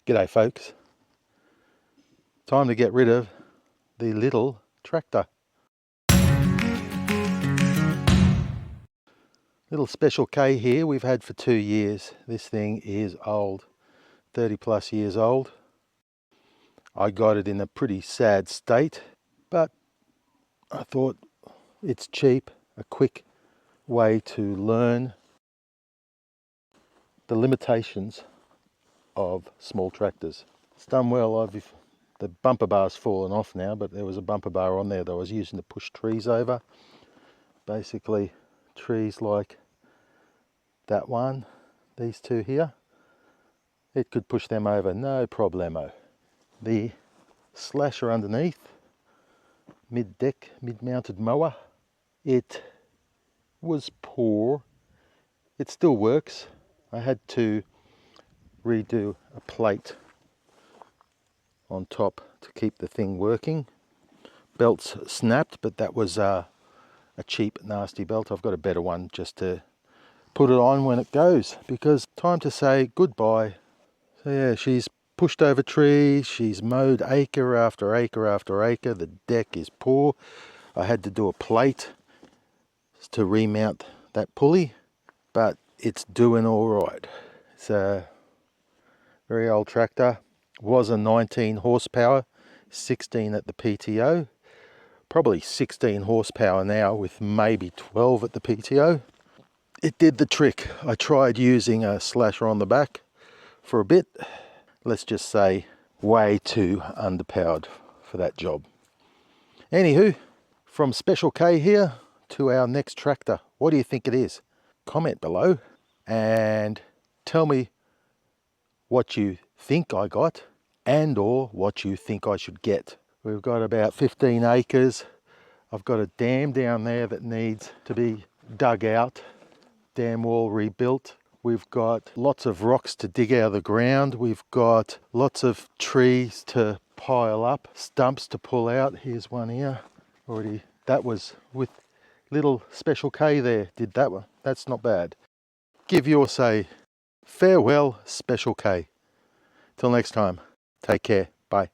G'day folks. Time to get rid of the little tractor. Little Special K here we've had for 2 years. This thing is old, 30 plus years old. I got it in a pretty sad state, but I thought it's cheap, a quick way to learn the limitations of small tractors. It's done well. The bumper bar's fallen off now, but there was a bumper bar on there that I was using to push trees over. Basically trees like that one, these two here, it could push them over, no problemo. The slasher underneath, mid-deck, mid-mounted mower, it was poor. It still works. I had to redo a plate on top to keep the thing working. Belts snapped, but that was a cheap, nasty belt. I've got a better one just to put it on when it goes, because time to say goodbye. So yeah, she's pushed over trees, she's mowed acre after acre after acre. The deck is poor. I had to do a plate to remount that pulley, but it's doing all right. It's a very old tractor. Was a 19 horsepower, 16 at the PTO. Probably 16 horsepower now with maybe 12 at the PTO. It did the trick. I tried using a slasher on the back for a bit. Let's just say way too underpowered for that job. Anywho, from Special K here to our next tractor. What do you think it is? Comment below and tell me what you think I got and or what you think I should get. We've got about 15 acres. I've got a dam down there that needs to be dug out, dam wall rebuilt. We've got lots of rocks to dig out of the ground. We've got lots of trees to pile up, stumps to pull out. Here's one here already. That was with little Special K there, did that one. That's not bad. Give your say. Farewell, Special K. Till next time, take care. Bye.